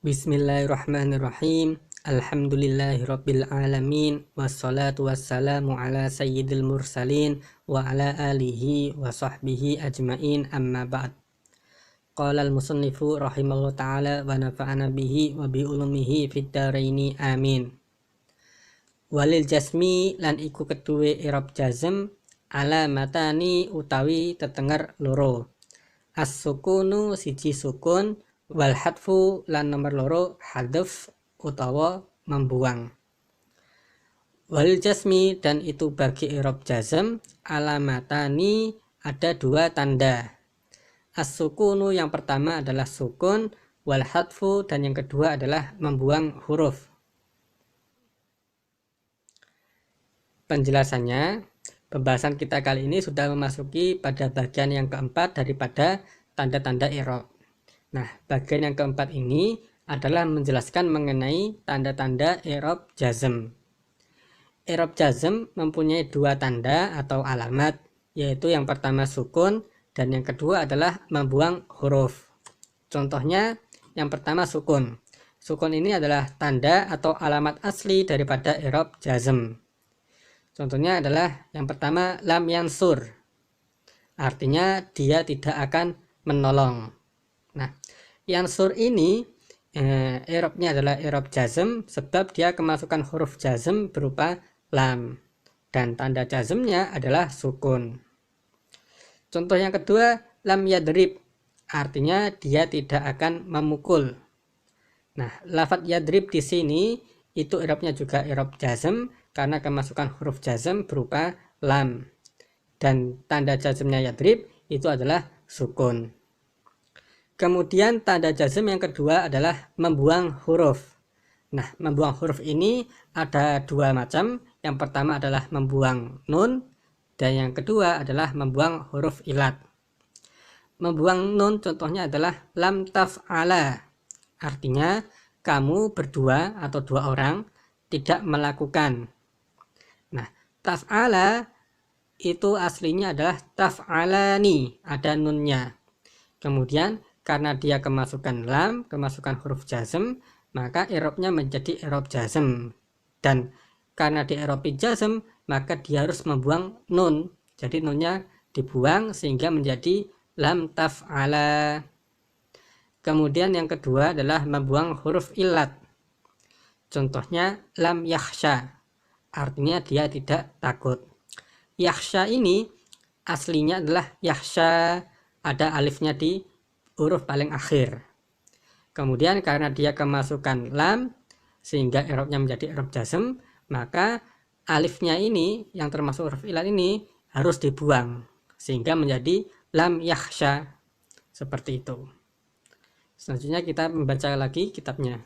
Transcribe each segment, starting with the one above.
Bismillahirrahmanirrahim. Alhamdulillahirabbil alamin wassalatu wassalamu ala sayyidil mursalin wa ala alihi wa sahbihi ajmain, amma ba'd. Qala al-musannifu rahimallahu ta'ala wa nafa'ana bihi wa bi ulumihi fid dharaini amin. Walil jasmi lan iku kedue i'rab jazm alamatani utawi tetenger loro. As-sukunu siji sukun, wal hadfu lan nomor loro hadf utawa membuang. Wal jasmi dan itu bagi i'rab jazm alamatani ada dua tanda. As-sukunu yang pertama adalah sukun, wal hadfu dan yang kedua adalah membuang huruf. Penjelasannya, pembahasan kita kali ini sudah memasuki pada bagian yang keempat daripada tanda-tanda i'rab. Nah, bagian yang keempat ini adalah menjelaskan mengenai tanda-tanda i'rab jazm. I'rab jazm mempunyai dua tanda atau alamat, yaitu yang pertama sukun dan yang kedua adalah membuang huruf. Contohnya, yang pertama sukun. Sukun ini adalah tanda atau alamat asli daripada i'rab jazm. Contohnya adalah yang pertama lam yansur. Artinya dia tidak akan menolong. Nah, yansur ini i'rabnya adalah i'rab jazm sebab dia kemasukan huruf jazm berupa lam dan tanda jazmnya adalah sukun. Contoh yang kedua, lam yadrib, artinya dia tidak akan memukul. Nah, lafadz yadrib di sini itu i'rabnya juga i'rab jazm karena kemasukan huruf jazm berupa lam dan tanda jazmnya yadrib itu adalah sukun. Kemudian tanda jazm yang kedua adalah membuang huruf. Nah, membuang huruf ini ada dua macam. Yang pertama adalah membuang nun dan yang kedua adalah membuang huruf ilat. Membuang nun contohnya adalah lam taf'ala. Artinya kamu berdua atau dua orang tidak melakukan. Nah, taf'ala itu aslinya adalah taf'alani, ada nunnya. Kemudian karena dia kemasukan lam, kemasukan huruf jazm, maka i'rabnya menjadi i'rab jazm. Dan karena di i'rab jazm, maka dia harus membuang nun. Jadi nunnya dibuang sehingga menjadi lam taf'ala. Kemudian yang kedua adalah membuang huruf ilat. Contohnya lam yakhsha. Artinya dia tidak takut. Yakhsha ini aslinya adalah yakhsha, ada alifnya di huruf paling akhir. Kemudian karena dia kemasukan lam sehingga i'rabnya menjadi i'rab jazm, maka alifnya ini yang termasuk huruf ilat ini harus dibuang sehingga menjadi lam yakhsha. Seperti itu. Selanjutnya kita membaca lagi kitabnya.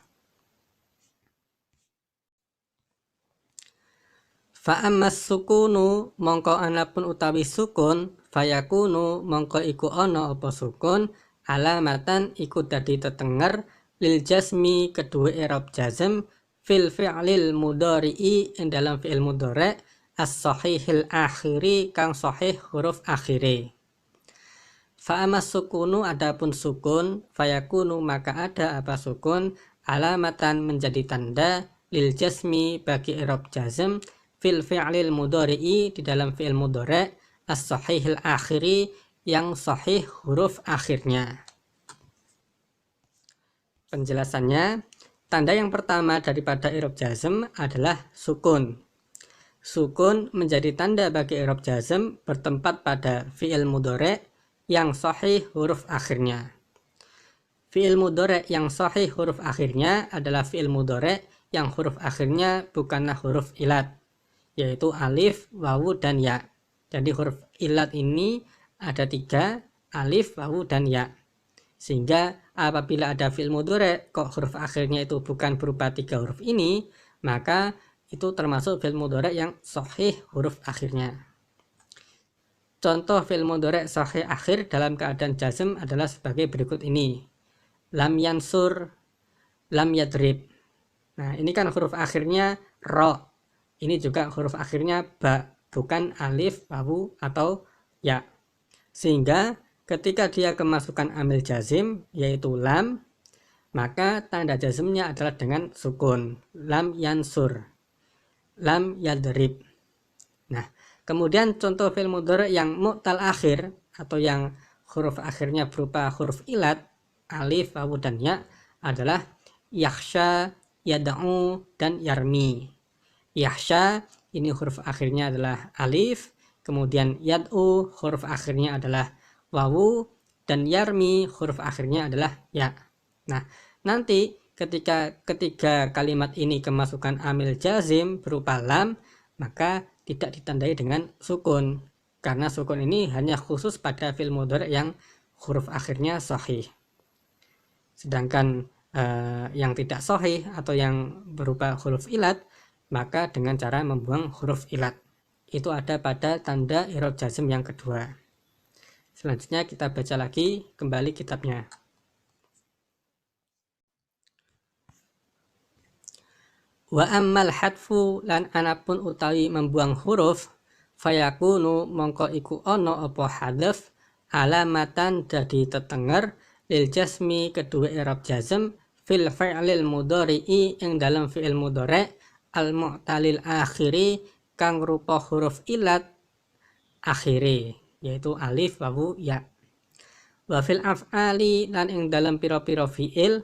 Fa'ammas sukunu mongko anapun utawi sukun, fayakunu mongko iku ono apa sukun, alamatan iku dadi tetenger lil jasmi kedua i'rab jazm fil fi'lil mudhari'i ing dalam fi'il mudhari' as-sahihil akhiri kang sahih huruf akhire. Fa'amas sukunu adapun sukun, fayakunu maka ada apa sukun, alamatan menjadi tanda lil jasmi bagi i'rab jazm fil fi'lil mudhari'i di dalam fi'il mudhari' as-sahihil akhiri yang sahih huruf akhirnya. Penjelasannya, tanda yang pertama daripada i'rab jazm adalah sukun. Sukun menjadi tanda bagi i'rab jazm bertempat pada fi'il mudhari' yang sahih huruf akhirnya. Fi'il mudhari' yang sahih huruf akhirnya adalah fi'il mudhari' yang huruf akhirnya bukanlah huruf ilat, yaitu alif, wawu, dan ya. Jadi huruf ilat ini ada tiga, alif, wawu, dan ya. Sehingga apabila ada fi'il mudhari' kok huruf akhirnya itu bukan berupa tiga huruf ini, maka itu termasuk fi'il mudhari' yang sahih huruf akhirnya. Contoh fi'il mudhari' sahih akhir dalam keadaan jazm adalah sebagai berikut ini. Lam yansur, lam yadrib. Nah, ini kan huruf akhirnya ro. Ini juga huruf akhirnya ba, bukan alif, wawu, atau ya. Sehingga ketika dia kemasukan amil jazim yaitu lam, maka tanda jazmnya adalah dengan sukun. Lam yansur, lam yadrib. Nah, kemudian contoh fi'il mudhari yang mu'tal akhir atau yang huruf akhirnya berupa huruf ilat, alif, wawu, dan ya adalah yakhsha, yad'u, dan yarmi. Yakhsha ini huruf akhirnya adalah alif, kemudian yad'u huruf akhirnya adalah wawu, dan yarmi huruf akhirnya adalah ya. Nah, nanti ketika ketiga kalimat ini kemasukan amil jazim berupa lam, maka tidak ditandai dengan sukun, karena sukun ini hanya khusus pada fi'il mudhari yang huruf akhirnya sahih. Sedangkan yang tidak sahih atau yang berupa huruf ilat, maka dengan cara membuang huruf ilat. Itu ada pada tanda i'rab jazm yang kedua. Selanjutnya kita baca lagi kembali kitabnya. Wa ammal hadfu lan anapun utawi membuang huruf, fayakunu mongko iku ono apa hadf alamatan dadi tetenger lil jasmi kedua i'rab jazm fil fi'lil mudhari'i ing dalam fi'il mudhari' al mu'talil akhiri kang rupa huruf ilat akhiri, yaitu alif, wawu, ya. Wa fil af'ali lan ing dalam pira-pira fi'il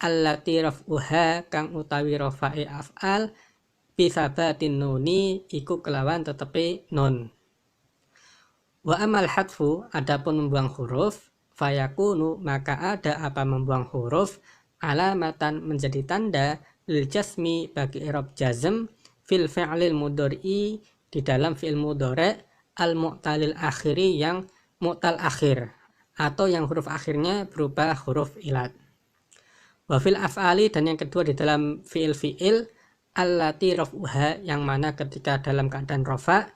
allati raf'uha kang utawi rafa'i af'al bisabatin nuni iku kelawan tetepi nun. Wa amal hadfu adapun membuang huruf, fayakunu maka ada apa membuang huruf alamatan menjadi tanda lil jasmi bagi i'rab jazm fil fi'lil mudhari'i di dalam fi'il mudhari' al mu'talil akhiri yang mu'tal akhir atau yang huruf akhirnya berupa huruf ilat. Wa fil af'ali dan yang kedua di dalam fi'il allati raf'uha yang mana ketika dalam keadaan rafa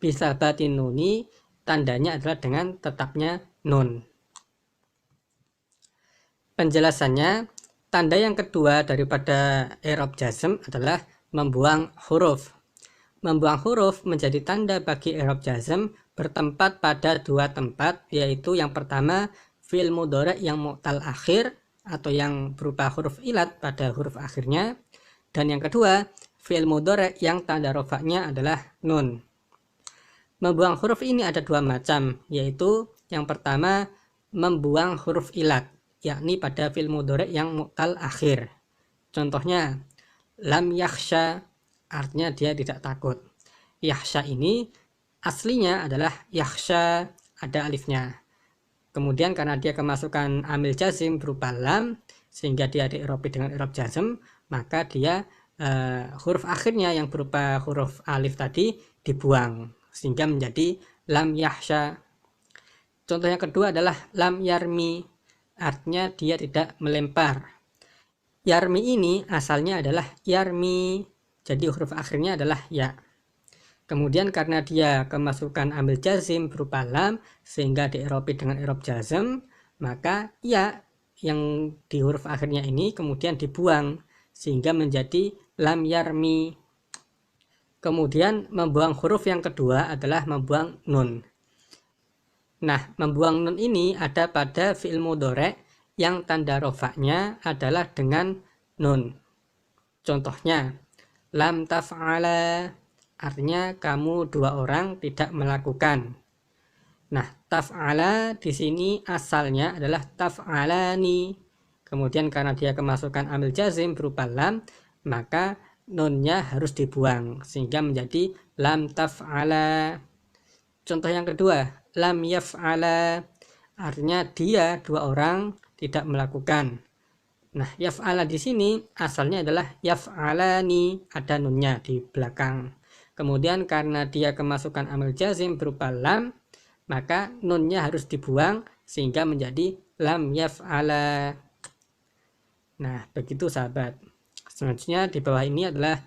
bisa batin nuni tandanya adalah dengan tetapnya nun. Penjelasannya, tanda yang kedua daripada i'rab jazm adalah membuang huruf. Membuang huruf menjadi tanda bagi i'rab jazm bertempat pada dua tempat, yaitu yang pertama fi'il mudhari' yang mu'tal akhir atau yang berupa huruf ilat pada huruf akhirnya, dan yang kedua fi'il mudhari' yang tanda rafa'nya adalah nun. Membuang huruf ini ada dua macam, yaitu yang pertama membuang huruf ilat, yakni pada fi'il mudhari' yang mu'tal akhir. Contohnya lam yakhsha, artinya dia tidak takut. Yakhsha ini aslinya adalah yakhsha, ada alifnya. Kemudian karena dia kemasukan amil jazim berupa lam, sehingga dia di'irabi dengan i'rab jazm, maka dia huruf akhirnya yang berupa huruf alif tadi dibuang, sehingga menjadi lam yakhsha. Contoh yang kedua adalah lam yarmi, artinya dia tidak melempar. Yarmi ini asalnya adalah yarmi, jadi huruf akhirnya adalah ya. Kemudian karena dia kemasukan amil jazim berupa lam, sehingga di'irabi dengan i'rab jazm, maka ya yang di huruf akhirnya ini kemudian dibuang, sehingga menjadi lam yarmi. Kemudian membuang huruf yang kedua adalah membuang nun. Nah, membuang nun ini ada pada fi'il mudhari' yang tanda rafa'nya adalah dengan nun. Contohnya lam taf'ala, artinya kamu dua orang tidak melakukan. Nah, taf'ala di sini asalnya adalah taf'alani. Kemudian karena dia kemasukan amil jazim berupa lam, maka nunnya harus dibuang, sehingga menjadi lam taf'ala. Contoh yang kedua, lam yaf'ala, artinya dia dua orang tidak melakukan. Nah, yaf'ala di sini asalnya adalah yaf'alani, ada nunnya di belakang. Kemudian karena dia kemasukan amil jazim berupa lam, maka nunnya harus dibuang, sehingga menjadi lam yaf'ala. Nah, begitu sahabat. Selanjutnya di bawah ini adalah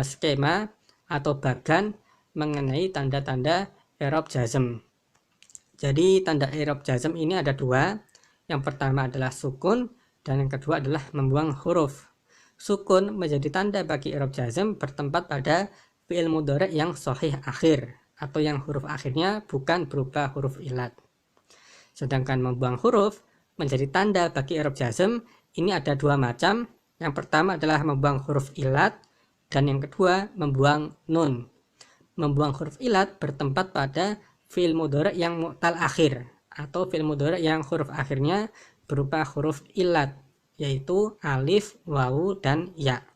skema atau bagan mengenai tanda-tanda i'rab jazm. Jadi tanda i'rab jazm ini ada dua. Yang pertama adalah sukun, dan yang kedua adalah membuang huruf. Sukun menjadi tanda bagi i'rab jazm bertempat pada fi'il mudhari' yang sahih akhir atau yang huruf akhirnya bukan berupa huruf ilat. Sedangkan membuang huruf menjadi tanda bagi i'rab jazm ini ada dua macam. Yang pertama adalah membuang huruf ilat, dan yang kedua membuang nun. Membuang huruf ilat bertempat pada fi'il mudhari' yang mu'tal akhir, atau fi'il mudhari' yang huruf akhirnya berupa huruf ilat, yaitu alif, wawu, dan ya.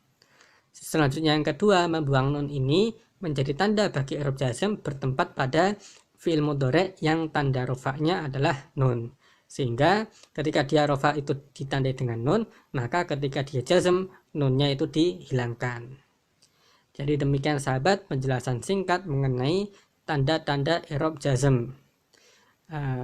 Selanjutnya yang kedua, membuang nun ini menjadi tanda bagi i'rab jazm bertempat pada fi'il mudhari' yang tanda rofa'nya adalah nun. Sehingga ketika dia rofa itu ditandai dengan nun, maka ketika dia jazm, nunnya itu dihilangkan. Jadi demikian sahabat penjelasan singkat mengenai tanda-tanda i'rab jazm.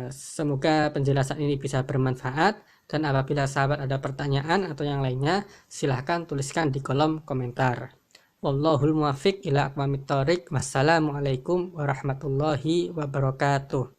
Semoga penjelasan ini bisa bermanfaat, dan apabila sahabat ada pertanyaan atau yang lainnya, silahkan tuliskan di kolom komentar. Wallahul muwaffiq ila aqwamit thoriq. Wassalamualaikum warahmatullahi wabarakatuh.